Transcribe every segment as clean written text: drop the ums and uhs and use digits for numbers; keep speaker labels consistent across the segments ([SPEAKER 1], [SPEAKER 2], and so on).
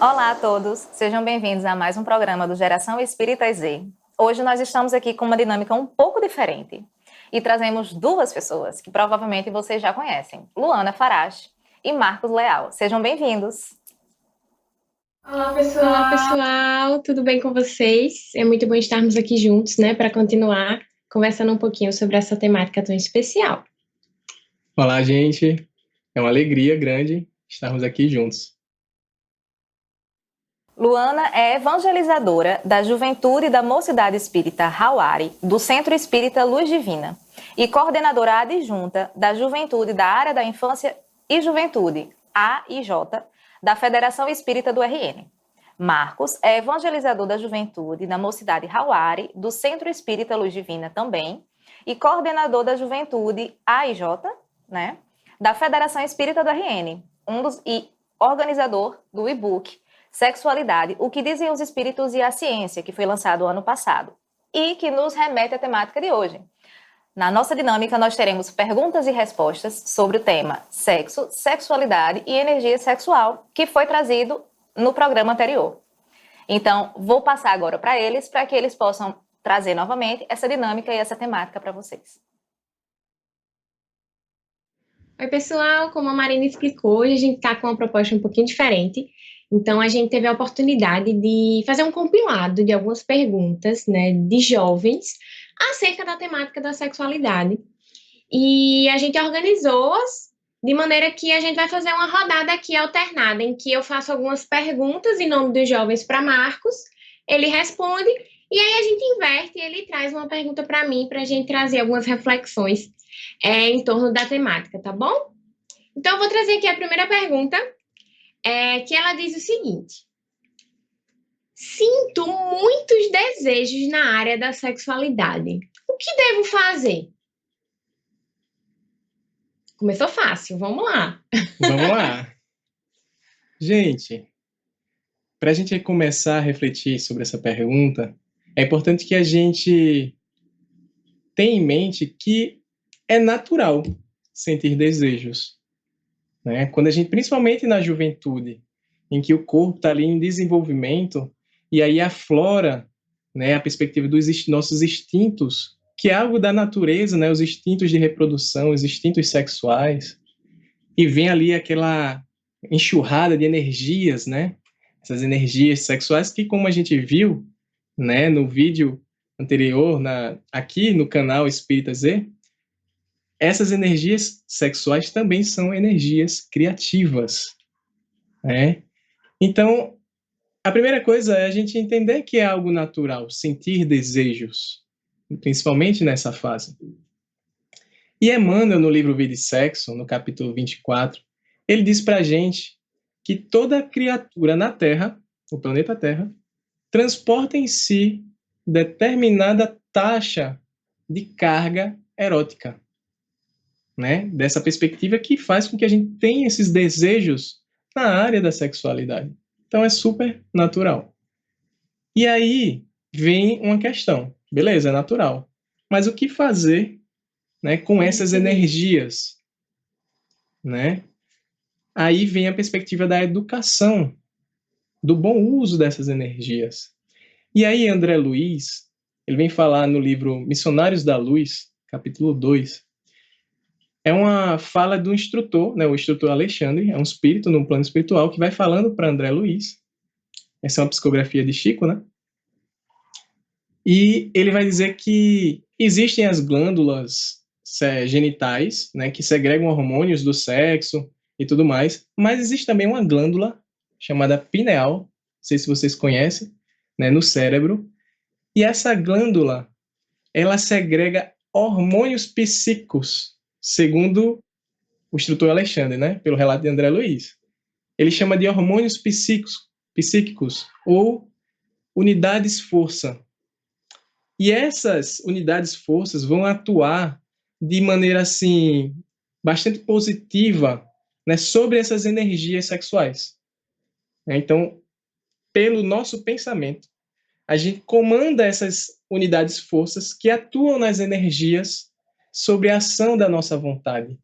[SPEAKER 1] Olá a todos, sejam bem-vindos a mais um programa do Geração Espírita Z. Hoje nós estamos aqui com uma dinâmica um pouco diferente e trazemos duas pessoas que provavelmente vocês já conhecem, Luana Farache e Marcos Leal. Sejam bem-vindos.
[SPEAKER 2] Olá, pessoal, tudo bem com vocês? É muito bom estarmos aqui juntos, né, para continuar conversando um pouquinho sobre essa temática tão especial.
[SPEAKER 3] Olá, gente. É uma alegria grande estarmos aqui juntos.
[SPEAKER 1] Luana é evangelizadora da Juventude da Mocidade Espírita Hauari, do Centro Espírita Luz Divina, e coordenadora adjunta da Juventude da Área da Infância e Juventude, AIJ, da Federação Espírita do RN. Marcos é evangelizador da Juventude da Mocidade Hauari, do Centro Espírita Luz Divina também, e coordenador da Juventude AIJ, né, da Federação Espírita do RN, e organizador do e-book Sexualidade, o que dizem os espíritos e a ciência, que foi lançado ano passado, e que nos remete à temática de hoje. Na nossa dinâmica, nós teremos perguntas e respostas sobre o tema sexo, sexualidade e energia sexual, que foi trazido no programa anterior. Então, vou passar agora para que eles possam trazer novamente essa dinâmica e essa temática para vocês.
[SPEAKER 2] Oi, pessoal, como a Marina explicou, hoje a gente está com uma proposta um pouquinho diferente. Então, a gente teve a oportunidade de fazer um compilado de algumas perguntas, né, de jovens acerca da temática da sexualidade. E a gente organizou-as de maneira que a gente vai fazer uma rodada aqui alternada, em que eu faço algumas perguntas em nome dos jovens para Marcos, ele responde, e aí a gente inverte e ele traz uma pergunta para mim, para a gente trazer algumas reflexões em torno da temática, tá bom? Então, eu vou trazer aqui a primeira pergunta, que ela diz o seguinte: sinto muitos desejos na área da sexualidade. O que devo fazer? Começou fácil, vamos lá.
[SPEAKER 3] Vamos lá. Gente, para a gente começar a refletir sobre essa pergunta, é importante que a gente tenha em mente que é natural sentir desejos, né? Quando a gente, principalmente na juventude, em que o corpo está ali em desenvolvimento, e aí aflora, né, a perspectiva dos nossos instintos, que é algo da natureza, né, os instintos de reprodução, os instintos sexuais, e vem ali aquela enxurrada de energias, né, essas energias sexuais que, como a gente viu, né, no vídeo anterior, aqui no canal Espírita Z, essas energias sexuais também são energias criativas, né? Então, a primeira coisa é a gente entender que é algo natural, sentir desejos, principalmente nessa fase. E Emmanuel, no livro Vida e Sexo, no capítulo 24, ele diz pra gente que toda criatura na Terra, no planeta Terra, transporta em si determinada taxa de carga erótica, né? Dessa perspectiva que faz com que a gente tenha esses desejos na área da sexualidade. Então é super natural. E aí vem uma questão. Beleza, é natural. Mas o que fazer né, com essas energias, né? Aí vem a perspectiva da educação, do bom uso dessas energias. E aí André Luiz, ele vem falar no livro Missionários da Luz, capítulo 2, é uma fala do instrutor, né, o instrutor Alexandre, é um espírito no plano espiritual que vai falando para André Luiz. Essa é uma psicografia de Chico, né? E ele vai dizer que existem as glândulas genitais, né, que segregam hormônios do sexo e tudo mais, mas existe também uma glândula chamada pineal, não sei se vocês conhecem, né, no cérebro, e essa glândula, ela segrega hormônios psíquicos, segundo o instrutor Alexandre, né, pelo relato de André Luiz. Ele chama de hormônios psíquicos ou unidades força. E essas unidades forças vão atuar de maneira assim bastante positiva, né, sobre essas energias sexuais. Então, pelo nosso pensamento, a gente comanda essas unidades forças que atuam nas energias sobre a ação da nossa vontade.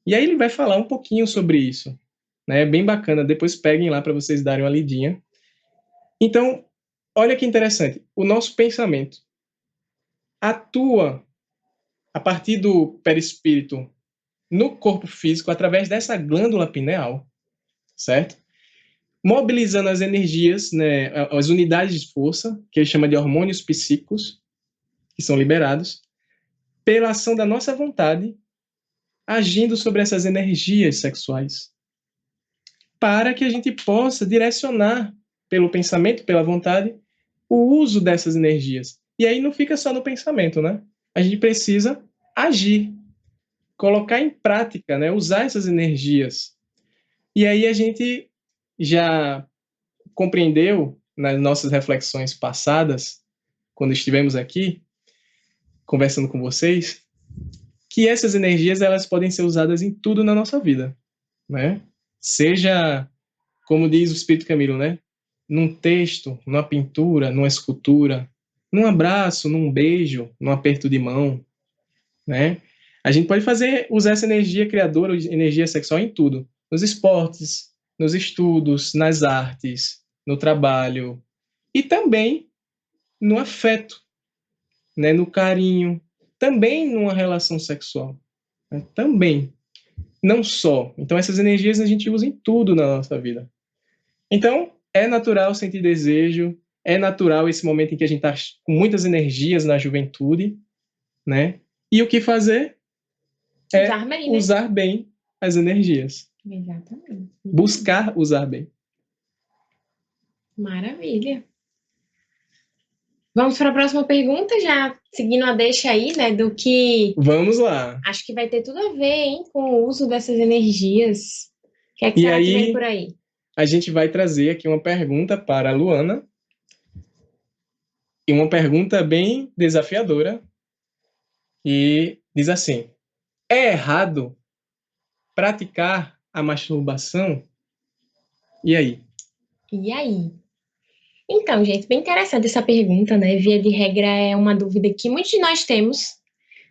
[SPEAKER 3] E aí ele vai falar um pouquinho sobre isso, né? É bem bacana, depois peguem lá para vocês darem uma lidinha. Então, olha que interessante, o nosso pensamento atua a partir do perispírito no corpo físico através dessa glândula pineal, certo? Mobilizando as energias, né, as unidades de força, que ele chama de hormônios psíquicos, que são liberados, pela ação da nossa vontade, agindo sobre essas energias sexuais, para que a gente possa direcionar pelo pensamento, pela vontade, o uso dessas energias. E aí não fica só no pensamento, né? A gente precisa agir, colocar em prática, né? Usar essas energias. E aí a gente já compreendeu nas nossas reflexões passadas, quando estivemos aqui conversando com vocês, que essas energias elas podem ser usadas em tudo na nossa vida, né? Seja, como diz o Espírito Camilo, né? Num texto, numa pintura, numa escultura, num abraço, num beijo, num aperto de mão, né? A gente pode usar essa energia criadora, energia sexual em tudo, nos esportes, nos estudos, nas artes, no trabalho e também no afeto, né? No carinho, também numa relação sexual, né? Também, não só. Então essas energias a gente usa em tudo na nossa vida. Então é natural sentir desejo, é natural esse momento em que a gente está com muitas energias na juventude, né? E o que fazer? É
[SPEAKER 2] Usar bem, né?
[SPEAKER 3] usar bem as energias.
[SPEAKER 2] Exatamente.
[SPEAKER 3] Buscar usar bem.
[SPEAKER 2] Maravilha. Vamos para a próxima pergunta, já seguindo a deixa aí, né, do que
[SPEAKER 3] Vamos lá.
[SPEAKER 2] acho que vai ter tudo a ver, hein, com o uso dessas energias. O que é que
[SPEAKER 3] E
[SPEAKER 2] será que vem
[SPEAKER 3] aí,
[SPEAKER 2] por aí?
[SPEAKER 3] a gente vai trazer aqui uma pergunta para a Luana. E uma pergunta bem desafiadora. E diz assim: é errado praticar a masturbação? E aí?
[SPEAKER 2] E aí? Então, gente, bem interessante essa pergunta, né? Via de regra é uma dúvida que muitos de nós temos,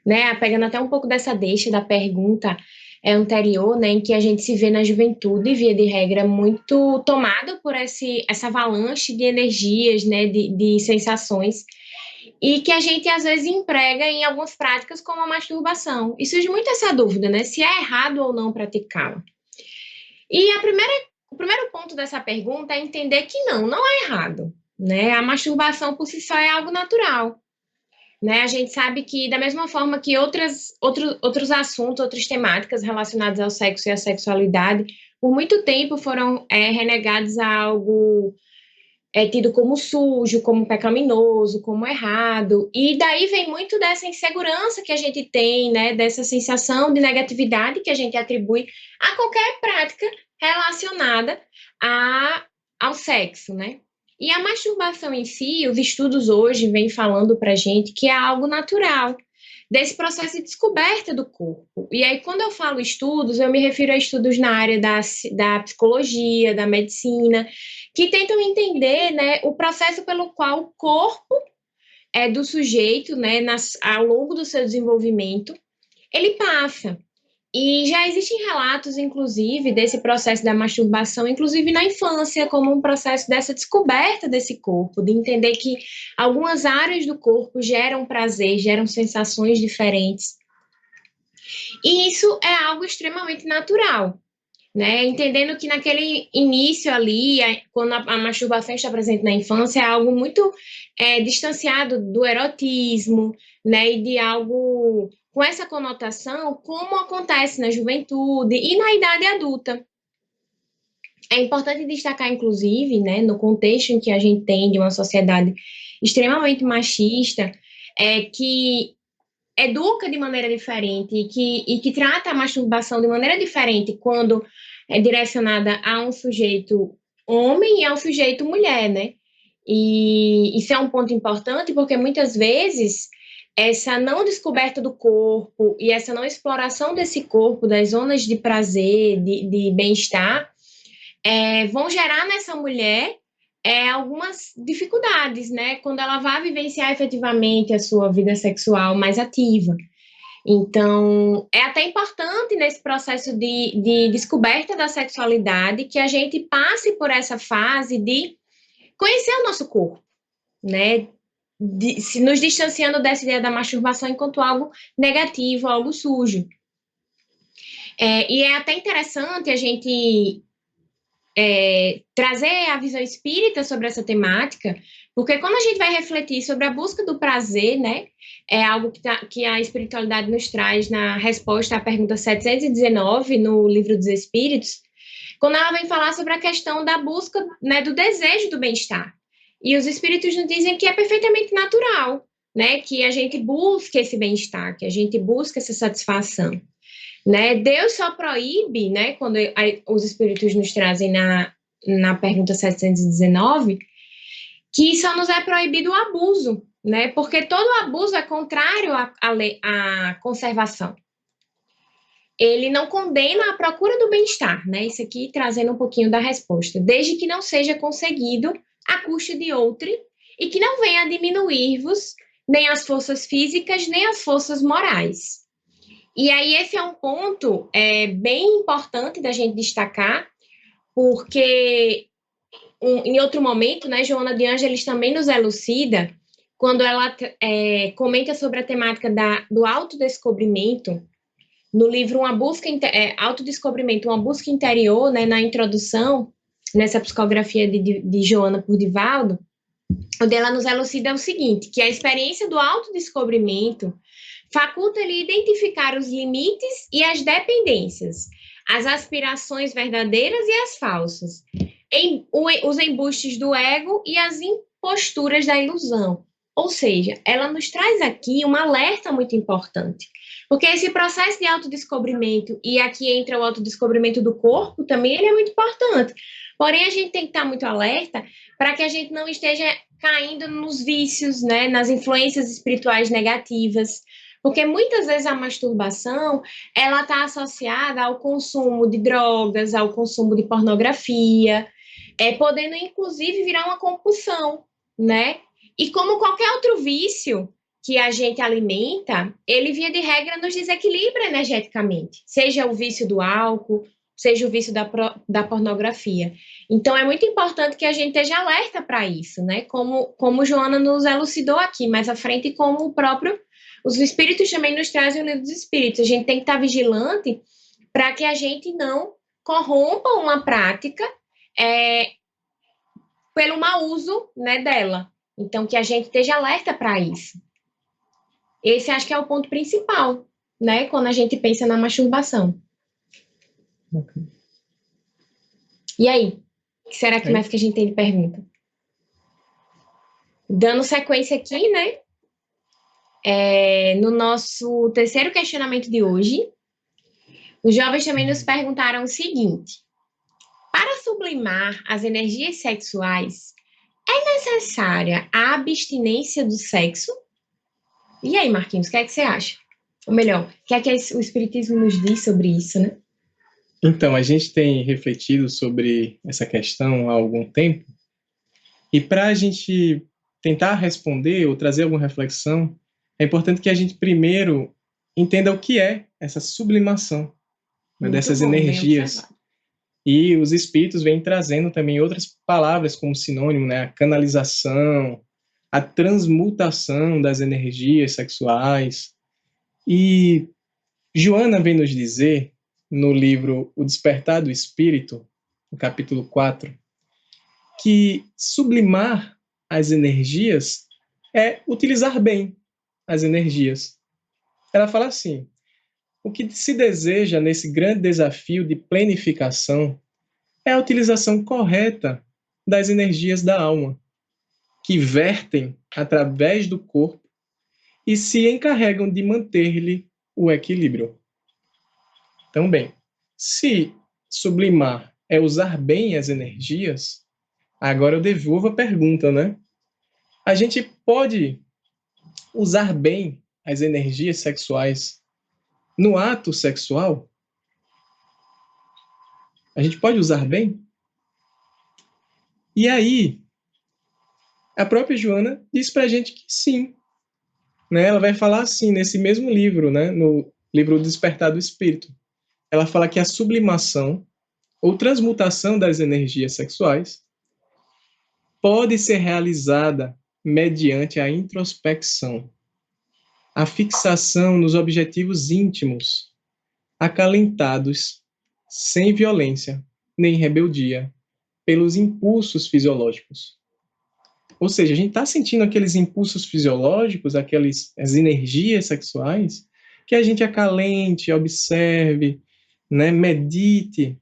[SPEAKER 2] né? Pegando até um pouco dessa deixa da pergunta anterior, né? Em que a gente se vê na juventude, via de regra, muito tomado por essa avalanche de energias, né? De sensações, e que a gente às vezes emprega em algumas práticas como a masturbação. E surge muito essa dúvida, né? Se é errado ou não praticá-la. E o primeiro ponto dessa pergunta é entender que não é errado, né? A masturbação por si só é algo natural, né? A gente sabe que da mesma forma que outros assuntos, outras temáticas relacionadas ao sexo e à sexualidade, por muito tempo foram renegados a algo tido como sujo, como pecaminoso, como errado, e daí vem muito dessa insegurança que a gente tem, né, dessa sensação de negatividade que a gente atribui a qualquer prática relacionada ao sexo, né? E a masturbação em si, os estudos hoje vêm falando pra gente que é algo natural, desse processo de descoberta do corpo. E aí, quando eu falo estudos, eu me refiro a estudos na área da psicologia, da medicina, que tentam entender, né, o processo pelo qual o corpo do sujeito, né, ao longo do seu desenvolvimento, ele passa. E já existem relatos, inclusive, desse processo da masturbação, inclusive na infância, como um processo dessa descoberta desse corpo, de entender que algumas áreas do corpo geram prazer, geram sensações diferentes. E isso é algo extremamente natural, né? Entendendo que naquele início ali, quando a masturbação está presente na infância, é algo muito distanciado do erotismo, né? E de algo com essa conotação, como acontece na juventude e na idade adulta. É importante destacar, inclusive, né, no contexto em que a gente tem de uma sociedade extremamente machista, que educa de maneira diferente e que trata a masturbação de maneira diferente quando é direcionada a um sujeito homem e a um sujeito mulher, né? E isso é um ponto importante porque muitas vezes essa não descoberta do corpo e essa não exploração desse corpo, das zonas de prazer, de bem-estar, vão gerar nessa mulher algumas dificuldades, né? Quando ela vai vivenciar efetivamente a sua vida sexual mais ativa. Então, é até importante nesse processo de descoberta da sexualidade que a gente passe por essa fase de conhecer o nosso corpo, né? Se nos distanciando dessa ideia da masturbação enquanto algo negativo, algo sujo. E é até interessante a gente trazer a visão espírita sobre essa temática, porque quando a gente vai refletir sobre a busca do prazer, né, é algo que a espiritualidade nos traz na resposta à pergunta 719 no Livro dos Espíritos, quando ela vem falar sobre a questão da busca, né, do desejo do bem-estar. E os espíritos nos dizem que é perfeitamente natural, né, que a gente busque esse bem-estar, que a gente busque essa satisfação. Né? Deus só proíbe, né, quando os espíritos nos trazem na pergunta 719, que só nos é proibido o abuso, né? Porque todo abuso é contrário à conservação. Ele não condena a procura do bem-estar, né? Isso aqui trazendo um pouquinho da resposta, desde que não seja conseguido à custa de outrem e que não venha a diminuir-vos nem as forças físicas, nem as forças morais. E aí esse é um ponto bem importante da gente destacar, porque em outro momento, né, Joana de Ângeles também nos elucida, quando ela comenta sobre a temática do autodescobrimento, no livro Autodescobrimento, uma busca interior, né, na introdução, nessa psicografia de Joana por Divaldo, onde ela nos elucida o seguinte, que a experiência do autodescobrimento faculta-lhe identificar os limites e as dependências, as aspirações verdadeiras e as falsas, os embustes do ego e as imposturas da ilusão. Ou seja, ela nos traz aqui um alerta muito importante, porque esse processo de autodescobrimento, e aqui entra o autodescobrimento do corpo também, ele é muito importante. Porém, a gente tem que estar muito alerta para que a gente não esteja caindo nos vícios, né, nas influências espirituais negativas, porque muitas vezes a masturbação, ela está associada ao consumo de drogas, ao consumo de pornografia, podendo inclusive virar uma compulsão, né? E como qualquer outro vício que a gente alimenta, ele, via de regra, nos desequilibra energeticamente, seja o vício do álcool, seja o vício da pornografia. Então, é muito importante que a gente esteja alerta para isso, né? Como Joana nos elucidou aqui mais à frente, e como os espíritos também nos trazem o livro dos espíritos. A gente tem que estar vigilante para que a gente não corrompa uma prática pelo mau uso, né, dela. Então, que a gente esteja alerta para isso. Esse acho que é o ponto principal, né, quando a gente pensa na masturbação.
[SPEAKER 3] Okay.
[SPEAKER 2] E aí? O que será que mais que a gente tem de pergunta? Dando sequência aqui, né? No nosso terceiro questionamento de hoje, os jovens também nos perguntaram o seguinte: para sublimar as energias sexuais, é necessária a abstinência do sexo? E aí, Marquinhos, o que é que você acha? Ou melhor, o que é que o Espiritismo nos diz sobre isso, né?
[SPEAKER 3] Então, a gente tem refletido sobre essa questão há algum tempo, e para a gente tentar responder ou trazer alguma reflexão, é importante que a gente primeiro entenda o que é essa sublimação, né,
[SPEAKER 2] Muito
[SPEAKER 3] dessas
[SPEAKER 2] bom, bem
[SPEAKER 3] energias.
[SPEAKER 2] observado.
[SPEAKER 3] E os espíritos vêm trazendo também outras palavras como sinônimo, né? A canalização, a transmutação das energias sexuais. E Joana vem nos dizer, no livro O Despertar do Espírito, no capítulo 4, que sublimar as energias é utilizar bem as energias. Ela fala assim: o que se deseja nesse grande desafio de plenificação é a utilização correta das energias da alma, que vertem através do corpo e se encarregam de manter-lhe o equilíbrio. Então, bem, se sublimar é usar bem as energias, agora eu devolvo a pergunta, né? A gente pode usar bem as energias sexuais no ato sexual? A gente pode usar bem? E aí, a própria Joana diz pra gente que sim, né? Ela vai falar assim nesse mesmo livro, né? No livro O Despertar do Espírito. Ela fala que a sublimação ou transmutação das energias sexuais pode ser realizada mediante a introspecção, a fixação nos objetivos íntimos, acalentados, sem violência nem rebeldia, pelos impulsos fisiológicos. Ou seja, a gente está sentindo aqueles impulsos fisiológicos, as energias sexuais, que a gente acalente, observe, né, medite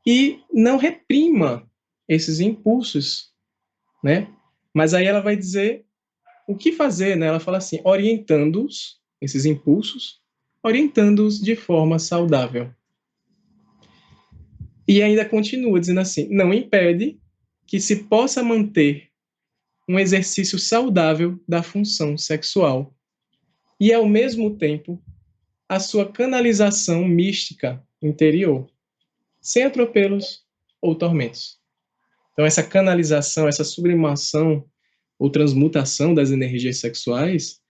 [SPEAKER 3] e não reprima esses impulsos, né? Mas aí ela vai dizer o que fazer, né? Ela fala assim, orientando-os, esses impulsos, orientando-os de forma saudável. E ainda continua dizendo assim, não impede que se possa manter um exercício saudável da função sexual e, ao mesmo tempo, a sua canalização mística interior, sem atropelos ou tormentos. Então, essa canalização, essa sublimação ou transmutação das energias sexuais,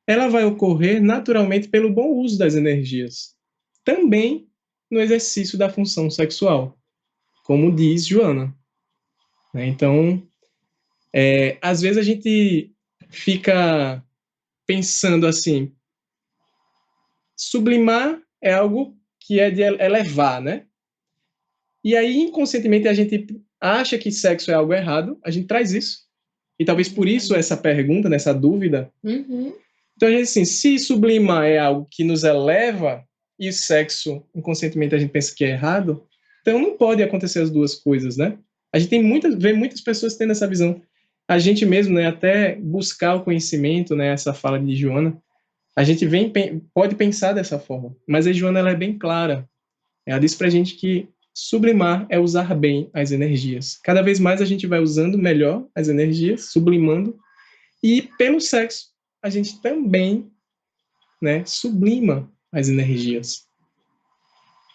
[SPEAKER 3] ela vai ocorrer naturalmente pelo bom uso das energias, também no exercício da função sexual, como diz Joana. Então, às vezes a gente fica pensando assim, sublimar é algo que é de elevar, né? E aí, inconscientemente, a gente acha que sexo é algo errado, a gente traz isso. E talvez por isso essa pergunta, nessa dúvida.
[SPEAKER 2] Uhum.
[SPEAKER 3] Então, a gente, assim, se sublimar é algo que nos eleva e o sexo, inconscientemente, a gente pensa que é errado, então não pode acontecer as duas coisas, né? A gente vê muitas pessoas tendo essa visão. A gente mesmo, né, até buscar o conhecimento, né, essa fala de Joana, a gente pode pensar dessa forma, mas a Joana ela é bem clara. Ela diz pra gente que sublimar é usar bem as energias. Cada vez mais a gente vai usando melhor as energias, sublimando, e pelo sexo a gente também, né, sublima as energias.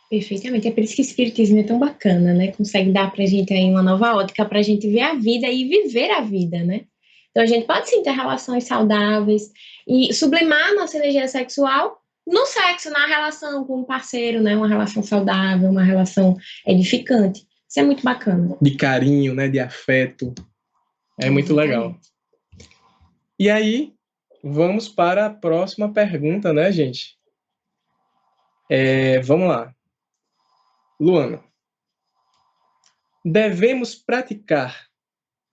[SPEAKER 2] Perfeitamente. É por isso que o espiritismo é tão bacana, né? Consegue dar pra gente aí uma nova ótica pra gente ver a vida e viver a vida, né? Então a gente pode sim ter relações saudáveis e sublimar nossa energia sexual no sexo, na relação com um parceiro, né? Uma relação saudável, uma relação edificante. Isso é muito bacana.
[SPEAKER 3] De carinho, né, de afeto. É muito legal. E aí, vamos para a próxima pergunta, né, gente? Vamos lá. Luana, devemos praticar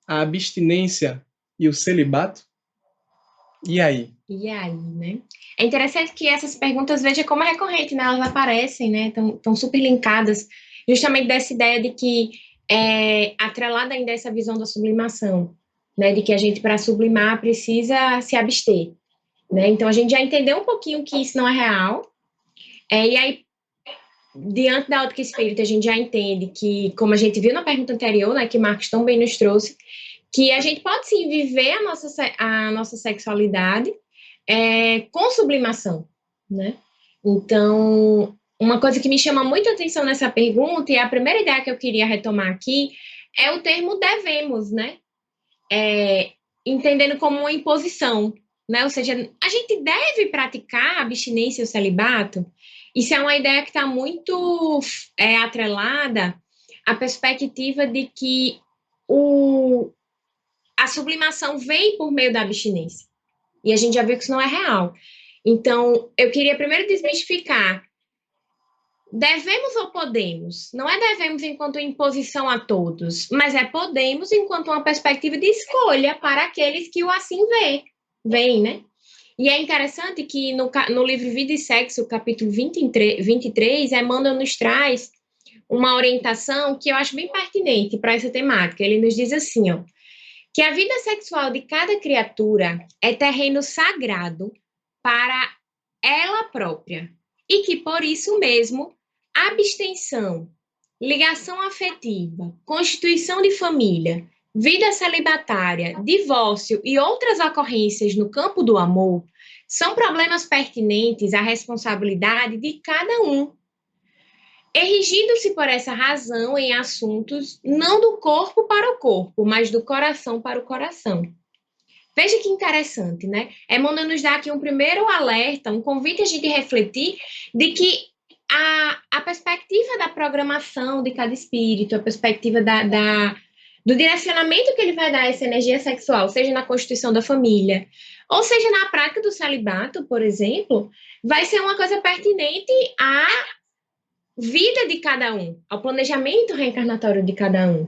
[SPEAKER 3] a abstinência e o celibato? E aí?
[SPEAKER 2] E aí, né? É interessante que essas perguntas, veja como é recorrente, né? Elas aparecem, né? Estão super linkadas, justamente dessa ideia de que atrelada ainda a essa visão da sublimação, né? De que a gente, para sublimar, precisa se abster, né? Então, a gente já entendeu um pouquinho que isso não é real, e aí, diante da ótica espírita, a gente já entende que, como a gente viu na pergunta anterior, né? Que Marcos tão bem nos trouxe, que a gente pode sim viver a nossa sexualidade com sublimação, né? Então, uma coisa que me chama muito a atenção nessa pergunta, e a primeira ideia que eu queria retomar aqui, é o termo devemos, né? Entendendo como uma imposição, né? Ou seja, a gente deve praticar a abstinência e o celibato? Isso é uma ideia que está muito atrelada à perspectiva de que a sublimação vem por meio da abstinência. E a gente já viu que isso não é real. Então, eu queria primeiro desmistificar. Devemos ou podemos? Não é devemos enquanto imposição a todos, mas é podemos enquanto uma perspectiva de escolha para aqueles que o assim veem, né? E é interessante que no livro Vida e Sexo, capítulo 23, Emmanuel nos traz uma orientação que eu acho bem pertinente para essa temática. Ele nos diz assim, ó, que a vida sexual de cada criatura é terreno sagrado para ela própria e que, por isso mesmo, abstenção, ligação afetiva, constituição de família, vida celibatária, divórcio e outras ocorrências no campo do amor são problemas pertinentes à responsabilidade de cada um, erigindo-se por essa razão em assuntos não do corpo para o corpo, mas do coração para o coração. Veja que interessante, né? Emmanuel nos dá aqui um primeiro alerta, um convite a gente refletir de que a perspectiva da programação de cada espírito, a perspectiva do direcionamento que ele vai dar a essa energia sexual, seja na constituição da família, ou seja na prática do celibato, por exemplo, vai ser uma coisa pertinente à vida de cada um, ao planejamento reencarnatório de cada um.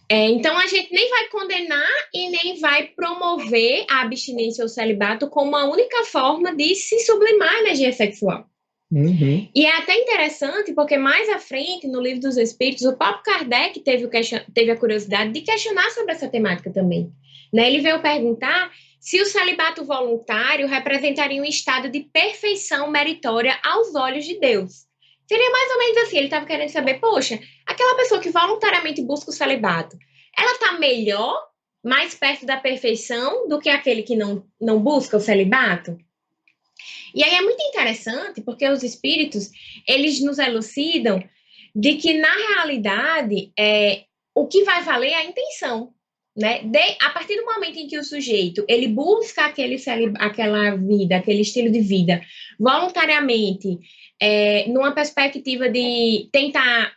[SPEAKER 2] Então, a gente nem vai condenar e nem vai promover a abstinência ou celibato como a única forma de se sublimar a energia sexual.
[SPEAKER 3] Uhum.
[SPEAKER 2] E é até interessante, porque mais à frente, no Livro dos Espíritos, o próprio Kardec teve a curiosidade de questionar sobre essa temática também. Né? Ele veio perguntar se o celibato voluntário representaria um estado de perfeição meritória aos olhos de Deus. Seria mais ou menos assim, ele estava querendo saber, poxa, aquela pessoa que voluntariamente busca o celibato, ela está melhor, mais perto da perfeição do que aquele que não busca o celibato? E aí é muito interessante, porque os espíritos, eles nos elucidam de que, na realidade, o que vai valer é a intenção. Né? A partir do momento em que o sujeito ele busca aquela vida, aquele estilo de vida, voluntariamente, numa perspectiva de tentar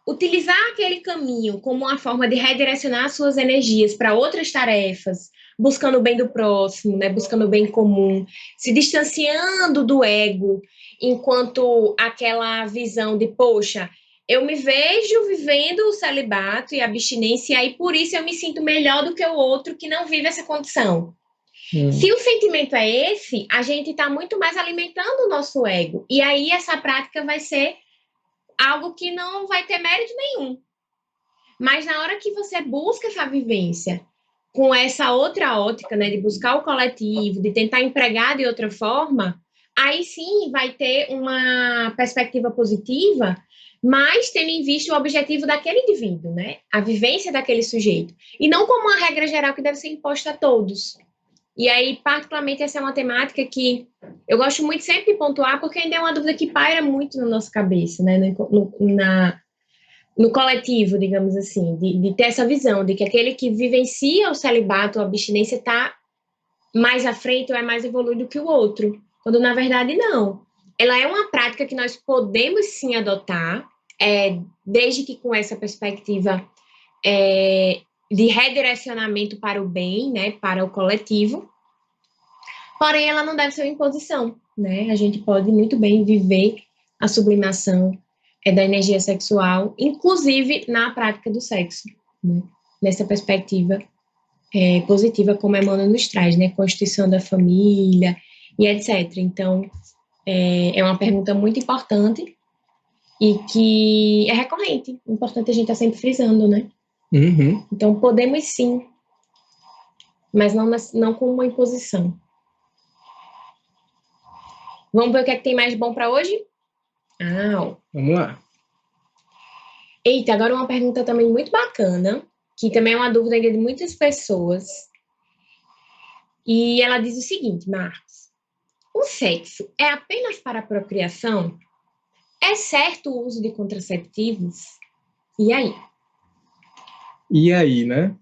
[SPEAKER 2] utilizar aquele caminho como uma forma de redirecionar suas energias para outras tarefas, buscando o bem do próximo, né? Buscando o bem comum, se distanciando do ego, enquanto aquela visão de, poxa, eu me vejo vivendo o celibato e a abstinência, e aí por isso eu me sinto melhor do que o outro que não vive essa condição. Se o sentimento é esse, a gente está muito mais alimentando o nosso ego. E aí essa prática vai ser algo que não vai ter mérito nenhum. Mas na hora que você busca essa vivência com essa outra ótica, né, de buscar o coletivo, de tentar empregar de outra forma, aí sim vai ter uma perspectiva positiva, mas tendo em vista o objetivo daquele indivíduo, né? A vivência daquele sujeito. E não como uma regra geral que deve ser imposta a todos. E aí, particularmente, essa é uma temática que eu gosto muito sempre de pontuar, porque ainda é uma dúvida que paira muito na nossa cabeça, né? No coletivo, digamos assim, de ter essa visão de que aquele que vivencia o celibato, a abstinência, está mais à frente ou é mais evoluído que o outro, quando na verdade não. Ela é uma prática que nós podemos sim adotar, desde que com essa perspectiva de redirecionamento para o bem, né, para o coletivo, porém ela não deve ser uma imposição, né? A gente pode muito bem viver a sublimação da energia sexual, inclusive na prática do sexo, né? Nessa perspectiva positiva, como Emmanuel nos traz, né? Constituição da família e etc. Então, é uma pergunta muito importante e que é recorrente. Importante a gente estar sempre frisando, né?
[SPEAKER 3] Uhum.
[SPEAKER 2] Então, podemos sim, mas não com uma imposição. Vamos ver o que é que tem mais de bom para hoje?
[SPEAKER 3] Vamos lá.
[SPEAKER 2] Eita, agora uma pergunta também muito bacana, que também é uma dúvida ainda de muitas pessoas. E ela diz o seguinte, Marcos: o sexo é apenas para a procriação? É certo o uso de contraceptivos? E aí?
[SPEAKER 3] E aí, né?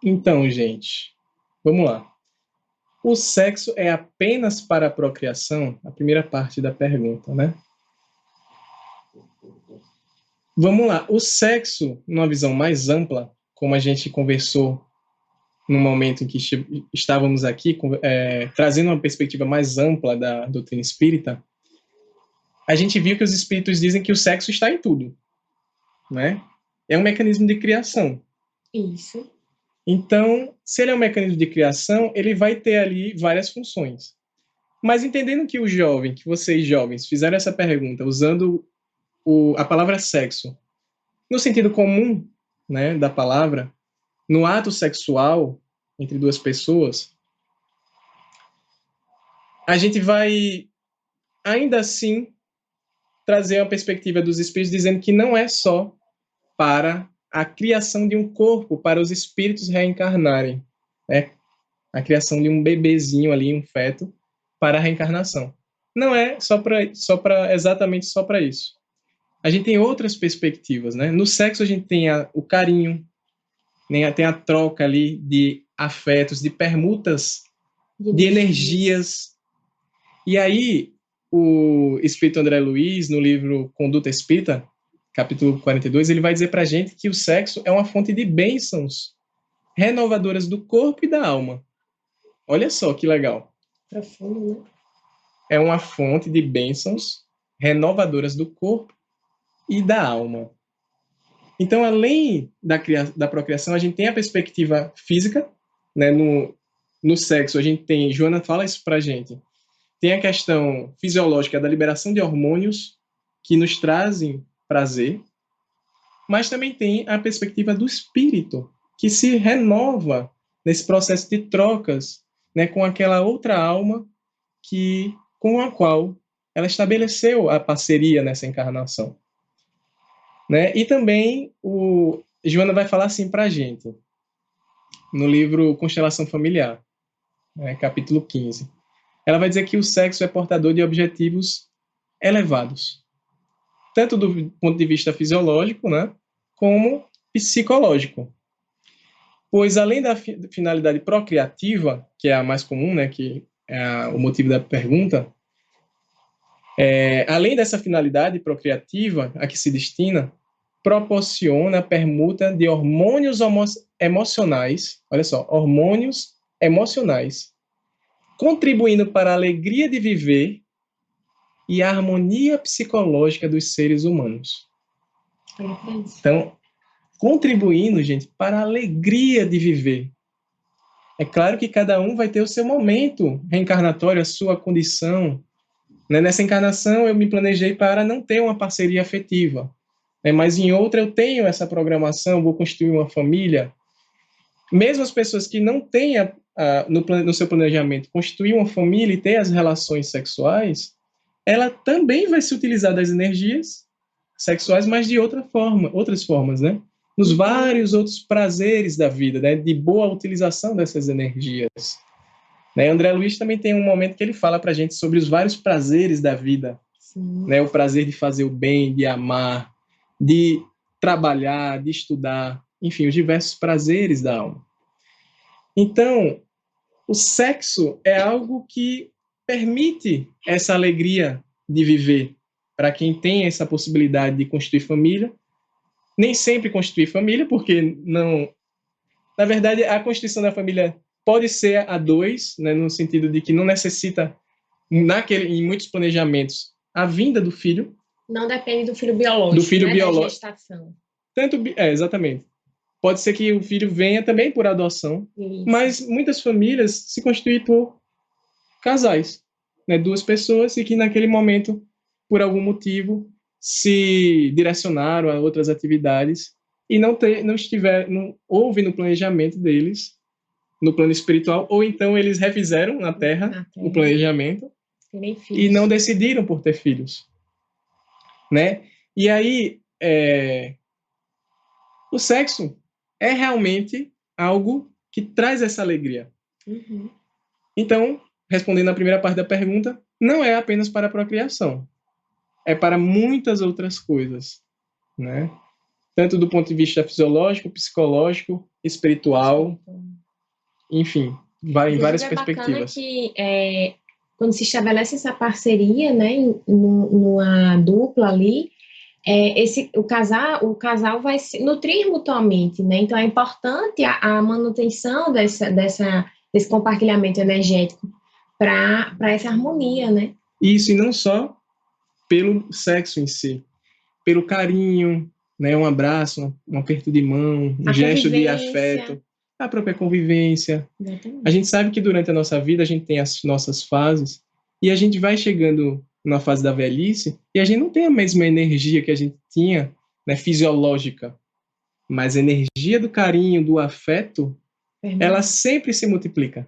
[SPEAKER 3] Então, gente, vamos lá. o sexo é apenas para a procriação? A primeira parte da pergunta, né? Vamos lá. O sexo, numa visão mais ampla, como a gente conversou no momento em que estávamos aqui, trazendo uma perspectiva mais ampla da doutrina espírita, a gente viu que os espíritos dizem que o sexo está em tudo, né? É um mecanismo de criação.
[SPEAKER 2] Isso.
[SPEAKER 3] Então, se ele é um mecanismo de criação, ele vai ter ali várias funções. Mas entendendo que o jovem, que vocês jovens fizeram essa pergunta usando a palavra sexo no sentido comum, né, da palavra, no ato sexual entre duas pessoas, a gente vai ainda assim trazer uma perspectiva dos espíritos dizendo que não é só para a criação de um corpo, para os espíritos reencarnarem, né? A criação de um bebezinho ali, um feto, para a reencarnação. Não é exatamente só para isso. A gente tem outras perspectivas, né? No sexo a gente tem o carinho, né? Tem a troca ali de afetos, de permutas, de energias. E aí, o espírito André Luiz, no livro Conduta Espírita, capítulo 42, ele vai dizer para a gente que o sexo é uma fonte de bênçãos renovadoras do corpo e da alma. Olha só que legal.
[SPEAKER 2] Profundo, né?
[SPEAKER 3] É uma fonte de bênçãos renovadoras do corpo e da alma. Então, além da procriação, a gente tem a perspectiva física, né? No sexo, a gente tem, Joana fala isso pra gente, tem a questão fisiológica da liberação de hormônios que nos trazem prazer, mas também tem a perspectiva do espírito, que se renova nesse processo de trocas, né, com aquela outra alma com a qual ela estabeleceu a parceria nessa encarnação. Né? E também Joana vai falar assim para a gente, no livro Constelação Familiar, né, capítulo 15. Ela vai dizer que o sexo é portador de objetivos elevados, tanto do ponto de vista fisiológico, né, como psicológico. Pois, além da finalidade procriativa, que é a mais comum, né, que é o motivo da pergunta, além dessa finalidade procriativa a que se destina, proporciona a permuta de hormônios emocionais, olha só, hormônios emocionais, contribuindo para a alegria de viver e a harmonia psicológica dos seres humanos. Então, contribuindo, gente, para a alegria de viver. É claro que cada um vai ter o seu momento reencarnatório, a sua condição. Né? Nessa encarnação, eu me planejei para não ter uma parceria afetiva. Né? Mas em outra, eu tenho essa programação, vou construir uma família. Mesmo as pessoas que não têm no seu planejamento constituir uma família e ter as relações sexuais, ela também vai se utilizar das energias sexuais, mas de outras formas, né? Nos vários outros prazeres da vida, né? De boa utilização dessas energias. Né? André Luiz também tem um momento que ele fala para a gente sobre os vários prazeres da vida. Né? O prazer de fazer o bem, de amar, de trabalhar, de estudar, enfim, os diversos prazeres da alma. Então, o sexo é algo que permite essa alegria de viver para quem tem essa possibilidade de constituir família. Nem sempre constituir família, porque não... Na verdade, a constituição da família pode ser a dois, né, no sentido de que não necessita, em muitos planejamentos, a vinda do filho.
[SPEAKER 2] Não depende do filho biológico,
[SPEAKER 3] do filho
[SPEAKER 2] né,
[SPEAKER 3] biológico.
[SPEAKER 2] Da gestação.
[SPEAKER 3] Exatamente. Pode ser que o filho venha também por adoção, isso. Mas muitas famílias se constituem por casais, né, duas pessoas, e que naquele momento, por algum motivo, se direcionaram a outras atividades e não houve no planejamento deles, no plano espiritual, ou então eles refizeram na Terra o planejamento e não decidiram por ter filhos. Né? E aí, o sexo é realmente algo que traz essa alegria.
[SPEAKER 2] Uhum.
[SPEAKER 3] Então, respondendo à primeira parte da pergunta, não é apenas para a procriação. É para muitas outras coisas. Né? Tanto do ponto de vista fisiológico, psicológico, espiritual, enfim, vai em várias
[SPEAKER 2] Inclusive, é bacana
[SPEAKER 3] perspectivas.
[SPEAKER 2] que quando se estabelece essa parceria, né, numa dupla ali, o casal vai se nutrir mutuamente, né? Então é importante a manutenção desse compartilhamento energético para essa harmonia, né?
[SPEAKER 3] Isso, e não só pelo sexo em si, pelo carinho, né, um abraço, um aperto de mão, um
[SPEAKER 2] A
[SPEAKER 3] gesto de
[SPEAKER 2] convivência.
[SPEAKER 3] afeto, a própria convivência. A
[SPEAKER 2] Exatamente.
[SPEAKER 3] gente sabe que durante a nossa vida a gente tem as nossas fases e a gente vai chegando na fase da velhice e a gente não tem a mesma energia que a gente tinha, né, fisiológica, mas a energia do carinho, do afeto, ela sempre se multiplica,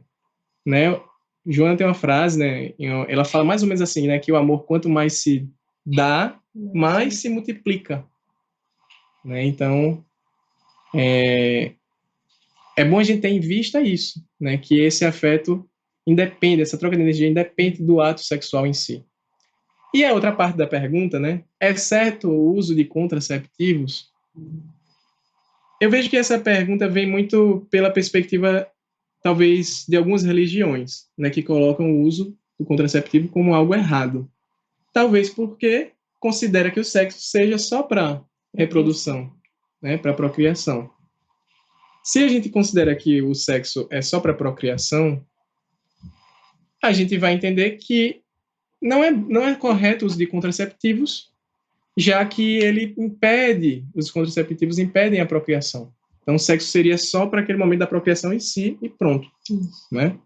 [SPEAKER 3] né? Joana tem uma frase, né? Ela fala mais ou menos assim, né? Que o amor, quanto mais se dá, mais se multiplica, né? Então, é bom a gente ter em vista isso, né? Que esse afeto independe, essa troca de energia independe do ato sexual em si. E a outra parte da pergunta, né? É certo o uso de contraceptivos? Eu vejo que essa pergunta vem muito pela perspectiva, talvez, de algumas religiões, né? Que colocam o uso do contraceptivo como algo errado. Talvez porque considera que o sexo seja só para reprodução, né? Para procriação. Se a gente considera que o sexo é só para procriação, a gente vai entender que não é correto o uso de contraceptivos, já que os contraceptivos impedem a procriação. Então, o sexo seria só para aquele momento da procriação em si e pronto, né?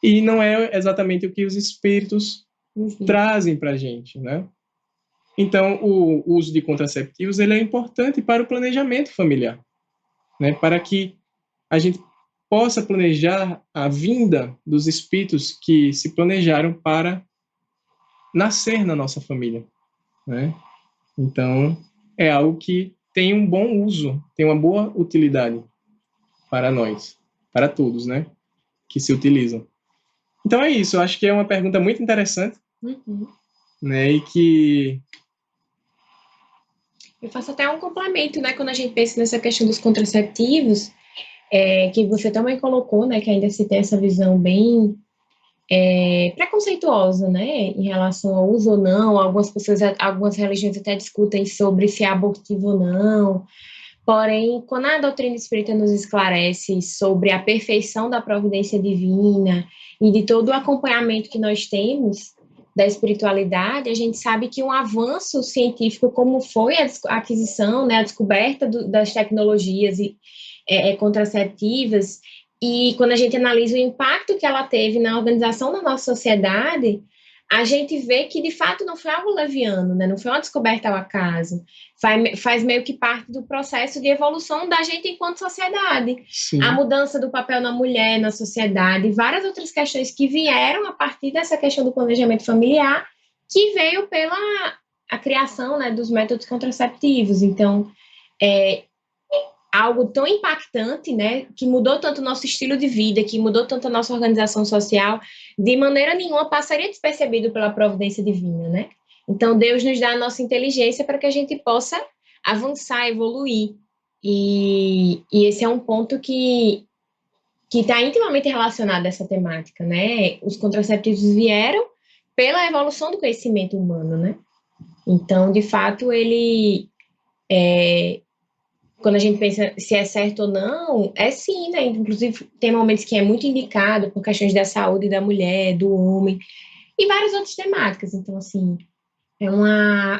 [SPEAKER 3] E não é exatamente o que os espíritos trazem para a gente, né? Então, o uso de contraceptivos ele é importante para o planejamento familiar, né? Para que a gente possa planejar a vinda dos espíritos que se planejaram para nascer na nossa família, né? Então, é algo que tem um bom uso, tem uma boa utilidade para nós, para todos, né? Que se utilizam. Então é isso, eu acho que é uma pergunta muito interessante, né? E que
[SPEAKER 2] Eu faço até um complemento, né, quando a gente pensa nessa questão dos contraceptivos, que você também colocou, né, que ainda se tem essa visão bem preconceituosa, né, em relação ao uso ou não. Algumas pessoas, algumas religiões até discutem sobre se é abortivo ou não. Porém, quando a doutrina espírita nos esclarece sobre a perfeição da providência divina e de todo o acompanhamento que nós temos da espiritualidade, a gente sabe que um avanço científico, como foi a aquisição, né, a descoberta das tecnologias contraceptivas, e quando a gente analisa o impacto que ela teve na organização da nossa sociedade, a gente vê que, de fato, não foi algo leviano, né? Não foi uma descoberta ao acaso. Faz meio que parte do processo de evolução da gente enquanto sociedade.
[SPEAKER 3] sim,
[SPEAKER 2] A mudança do papel na mulher, na sociedade, e várias outras questões que vieram a partir dessa questão do planejamento familiar, que veio pela a criação, né, dos métodos contraceptivos. Então, algo tão impactante, né, que mudou tanto o nosso estilo de vida, que mudou tanto a nossa organização social, de maneira nenhuma passaria despercebido pela providência divina, né? Então, Deus nos dá a nossa inteligência para que a gente possa avançar, evoluir. E esse é um ponto que está intimamente relacionado a essa temática, né? Os contraceptivos vieram pela evolução do conhecimento humano, né? Então, de fato, ele quando a gente pensa se é certo ou não, é sim, né? Inclusive, tem momentos que é muito indicado por questões da saúde da mulher, do homem, e várias outras temáticas. Então, assim, é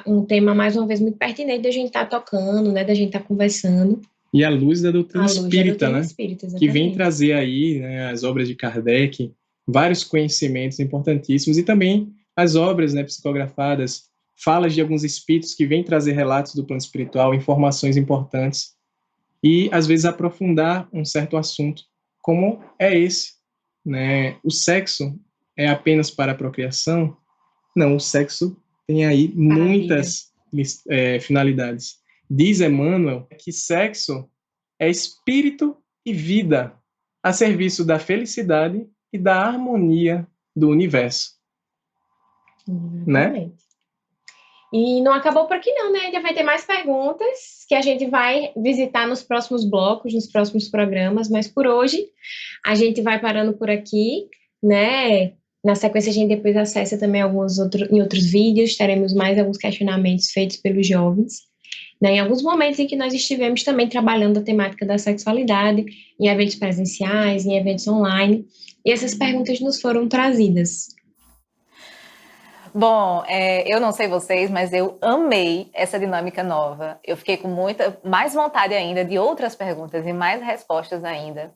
[SPEAKER 2] um tema, mais uma vez, muito pertinente da gente estar tocando, né? Da gente estar conversando.
[SPEAKER 3] e à luz da
[SPEAKER 2] À
[SPEAKER 3] doutrina
[SPEAKER 2] luz da
[SPEAKER 3] espírita,
[SPEAKER 2] doutrina
[SPEAKER 3] né?
[SPEAKER 2] espírita,
[SPEAKER 3] Que vem
[SPEAKER 2] exatamente.
[SPEAKER 3] trazer aí, né, as obras de Kardec, vários conhecimentos importantíssimos e também as obras, né, psicografadas, falas de alguns espíritos que vêm trazer relatos do plano espiritual, informações importantes e às vezes aprofundar um certo assunto, como é esse, né? O sexo é apenas para a procriação? Não, o sexo tem aí muitas finalidades. Diz Emmanuel que sexo é espírito e vida a serviço da felicidade e da harmonia do universo, né?
[SPEAKER 2] Exatamente. E não acabou por aqui não, né? Ainda vai ter mais perguntas que a gente vai visitar nos próximos blocos, nos próximos programas, mas por hoje a gente vai parando por aqui, né? Na sequência a gente depois acessa também em outros vídeos, teremos mais alguns questionamentos feitos pelos jovens, né? Em alguns momentos em que nós estivemos também trabalhando a temática da sexualidade, em eventos presenciais, em eventos online, e essas perguntas nos foram trazidas.
[SPEAKER 1] Bom, eu não sei vocês, mas eu amei essa dinâmica nova. Eu fiquei com mais vontade ainda de outras perguntas e mais respostas ainda.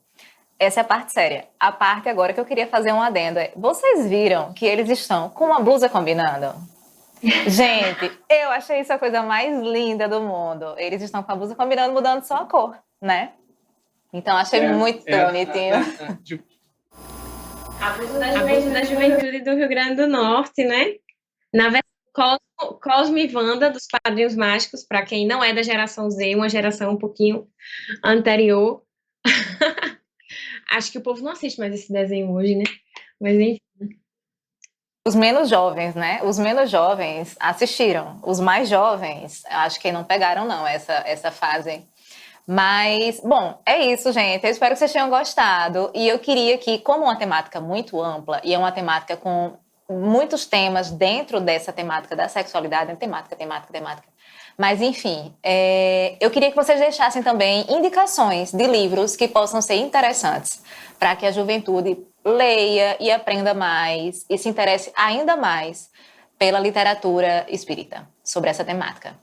[SPEAKER 1] Essa é a parte séria. A parte agora que eu queria fazer um adendo é: vocês viram que eles estão com uma blusa combinando? Gente, eu achei isso a coisa mais linda do mundo. Eles estão com a blusa combinando, mudando só a cor, né? Então achei muito bonitinho.
[SPEAKER 2] A blusa da juventude do Rio Grande do Norte, né? Na versão Cosmo e Wanda, dos Padrinhos Mágicos, para quem não é da geração Z, uma geração um pouquinho anterior. Acho que o povo não assiste mais esse desenho hoje, né? Mas enfim.
[SPEAKER 1] Os menos jovens, né? Os menos jovens assistiram. Os mais jovens, acho que não pegaram, não, essa fase. Mas, bom, é isso, gente. Eu espero que vocês tenham gostado. E eu queria que, como uma temática muito ampla, e é uma temática com muitos temas dentro dessa temática da sexualidade, temática. Mas, enfim, eu queria que vocês deixassem também indicações de livros que possam ser interessantes para que a juventude leia e aprenda mais e se interesse ainda mais pela literatura espírita sobre essa temática.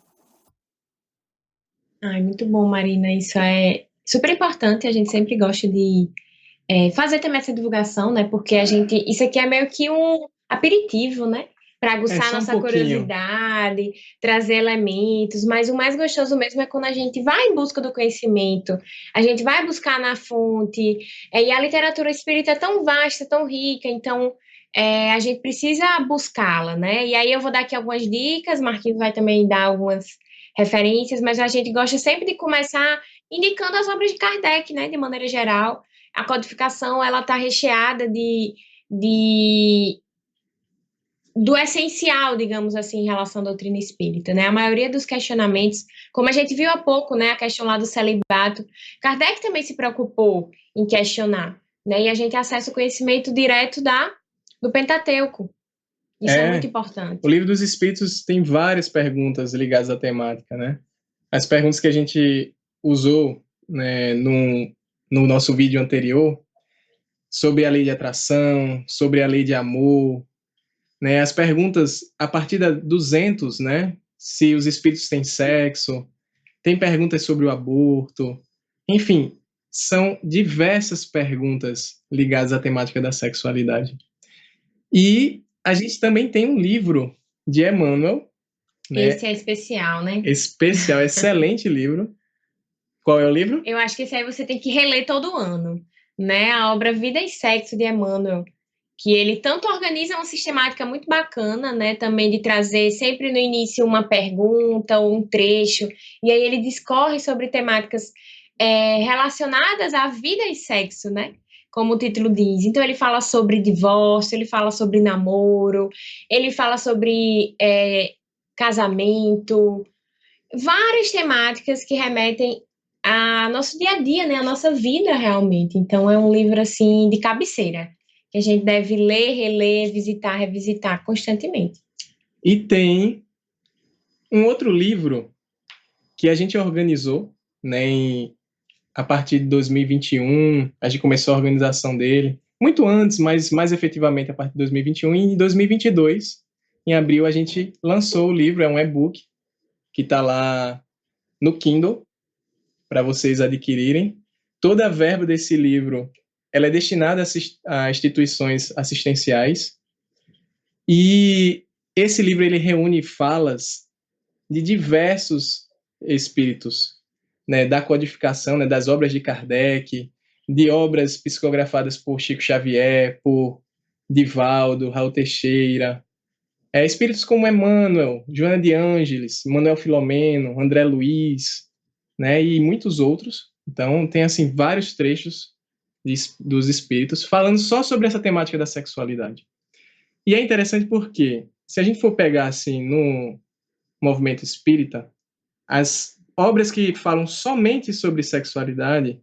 [SPEAKER 2] Ai, muito bom, Marina. Isso é super importante. A gente sempre gosta de fazer também essa divulgação, né? Porque isso aqui é meio que um aperitivo, né? Para aguçar nossa curiosidade, trazer elementos, mas o mais gostoso mesmo é quando a gente vai em busca do conhecimento, a gente vai buscar na fonte, e a literatura espírita é tão vasta, tão rica, então a gente precisa buscá-la, né? E aí eu vou dar aqui algumas dicas, Marquinhos vai também dar algumas referências, mas a gente gosta sempre de começar indicando as obras de Kardec, né? De maneira geral, a codificação ela está recheada do essencial, digamos assim, em relação à doutrina espírita, né? A maioria dos questionamentos, como a gente viu há pouco, né, a questão lá do celibato, Kardec também se preocupou em questionar, né? E a gente acessa o conhecimento direto do Pentateuco. Isso é muito importante.
[SPEAKER 3] O Livro dos Espíritos tem várias perguntas ligadas à temática, né? As perguntas que a gente usou, né, no nosso vídeo anterior, sobre a lei de atração, sobre a lei de amor, né? As perguntas a partir da 200, né? Se os espíritos têm sexo, tem perguntas sobre o aborto, enfim, são diversas perguntas ligadas à temática da sexualidade. E a gente também tem um livro de Emmanuel, né?
[SPEAKER 2] Esse é especial, né?
[SPEAKER 3] Especial, excelente livro. Qual é o livro?
[SPEAKER 2] Eu acho que esse aí você tem que reler todo ano, né? A obra Vida e Sexo de Emmanuel, que ele tanto organiza uma sistemática muito bacana, né? Também de trazer sempre no início uma pergunta ou um trecho, e aí ele discorre sobre temáticas relacionadas à vida e sexo, né? Como o título diz. Então, ele fala sobre divórcio, ele fala sobre namoro, ele fala sobre casamento, várias temáticas que remetem a nosso dia a dia, né, a nossa vida realmente. Então é um livro assim de cabeceira, que a gente deve ler, reler, visitar, revisitar constantemente.
[SPEAKER 3] E tem um outro livro que a gente organizou, né, a partir de 2021, a gente começou a organização dele, muito antes, mas mais efetivamente a partir de 2021, e em 2022, em abril, a gente lançou o livro, é um e-book, que está lá no Kindle, para vocês adquirirem. Toda a verba desse livro ela é destinada a instituições assistenciais. E esse livro ele reúne falas de diversos espíritos, né, da codificação, né, das obras de Kardec, de obras psicografadas por Chico Xavier, por Divaldo, Raul Teixeira, espíritos como Emmanuel, Joana de Ângeles, Manuel Filomeno, André Luiz, né, e muitos outros. Então, tem assim vários trechos dos espíritos falando só sobre essa temática da sexualidade. E é interessante porque, se a gente for pegar assim movimento espírita, as obras que falam somente sobre sexualidade,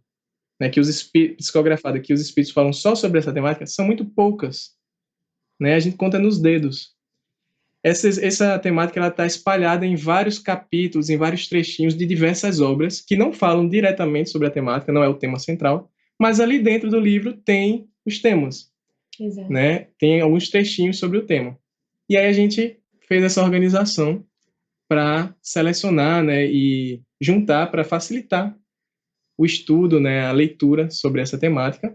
[SPEAKER 3] né, que os espíritos, psicografado, que os espíritos falam só sobre essa temática, são muito poucas, né? A gente conta nos dedos. Essa temática ela está espalhada em vários capítulos, em vários trechinhos de diversas obras que não falam diretamente sobre a temática, não é o tema central, mas ali dentro do livro tem os temas,
[SPEAKER 2] Exato.
[SPEAKER 3] né? Tem alguns trechinhos sobre o tema. E aí a gente fez essa organização para selecionar, né, e juntar para facilitar o estudo, né, a leitura sobre essa temática.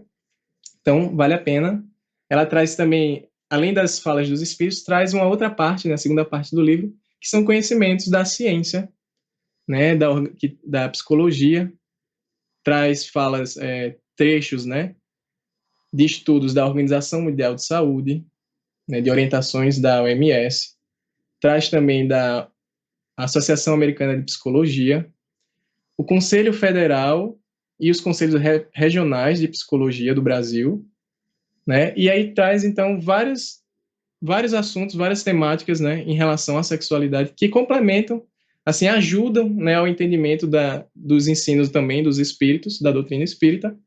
[SPEAKER 3] Então, vale a pena. Ela traz também, além das falas dos espíritos, traz uma outra parte, né, a segunda parte do livro, que são conhecimentos da ciência, né, da psicologia, traz falas, trechos, né, de estudos da Organização Mundial de Saúde, né, de orientações da OMS, traz também da Associação Americana de Psicologia, o Conselho Federal e os conselhos regionais de psicologia do Brasil, né? E aí traz, então, vários assuntos, várias temáticas, né, em relação à sexualidade que complementam, assim, ajudam, né, ao entendimento dos ensinos também dos espíritos, da doutrina espírita,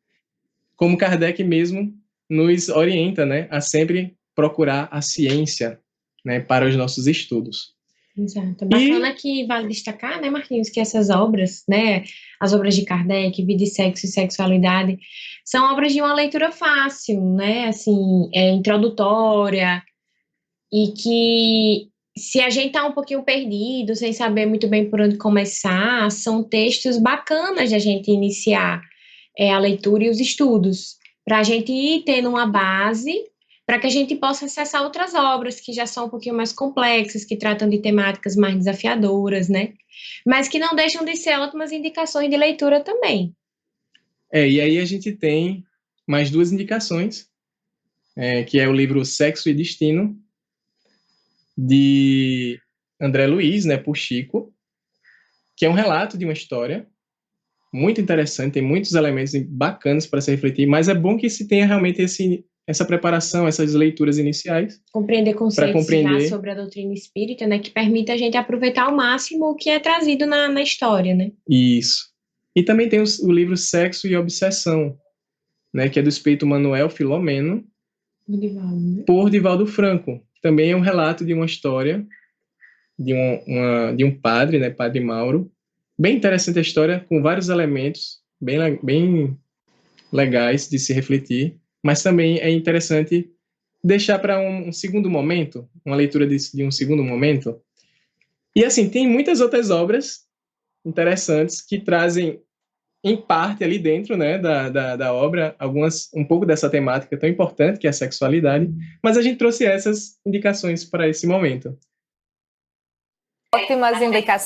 [SPEAKER 3] como Kardec mesmo nos orienta, né, a sempre procurar a ciência, né, para os nossos estudos.
[SPEAKER 2] Exato. Bacana que vale destacar, né, Marquinhos, que essas obras, né, as obras de Kardec, Vida e Sexo e Sexualidade, são obras de uma leitura fácil, né, assim, introdutória, e que se a gente tá um pouquinho perdido, sem saber muito bem por onde começar, são textos bacanas de a gente iniciar a leitura e os estudos, para a gente ir tendo uma base para que a gente possa acessar outras obras que já são um pouquinho mais complexas, que tratam de temáticas mais desafiadoras, né? Mas que não deixam de ser ótimas indicações de leitura também.
[SPEAKER 3] E aí a gente tem mais duas indicações, que é o livro Sexo e Destino, de André Luiz, né, por Chico, que é um relato de uma história muito interessante, tem muitos elementos bacanas para se refletir, mas é bom que se tenha realmente essa preparação, essas leituras iniciais.
[SPEAKER 2] Compreender conceitos já sobre a doutrina espírita, né, que permite a gente aproveitar ao máximo o que é trazido na história, né?
[SPEAKER 3] Isso. E também tem o livro Sexo e Obsessão, né, que é do espírito Manuel Filomeno, por Divaldo Franco. Também é um relato de uma história de um padre, né, Padre Mauro. Bem interessante a história, com vários elementos bem legais de se refletir, mas também é interessante deixar para um segundo momento, uma leitura de um segundo momento. E assim, tem muitas outras obras interessantes que trazem, em parte ali dentro, né, da obra, um pouco dessa temática tão importante que é a sexualidade, mas a gente trouxe essas indicações para esse momento.
[SPEAKER 1] Ótimas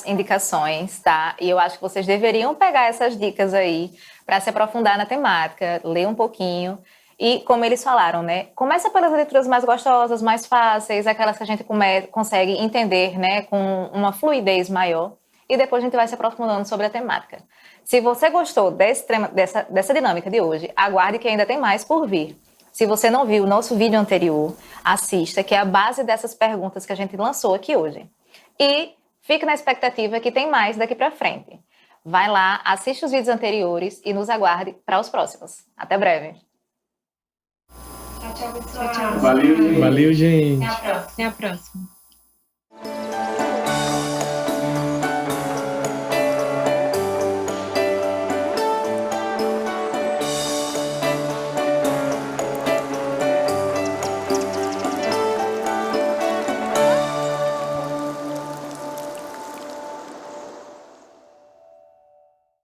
[SPEAKER 1] indicações, tá? E eu acho que vocês deveriam pegar essas dicas aí para se aprofundar na temática, ler um pouquinho. E como eles falaram, né? Começa pelas leituras mais gostosas, mais fáceis, aquelas que a gente consegue entender, né, com uma fluidez maior. E depois a gente vai se aprofundando sobre a temática. Se você gostou dessa dinâmica de hoje, aguarde que ainda tem mais por vir. Se você não viu o nosso vídeo anterior, assista, que é a base dessas perguntas que a gente lançou aqui hoje. E fique na expectativa que tem mais daqui para frente. Vai lá, assiste os vídeos anteriores e nos aguarde para os próximos. Até breve.
[SPEAKER 2] Tchau, pessoal.
[SPEAKER 3] Valeu, gente.
[SPEAKER 2] Até a próxima.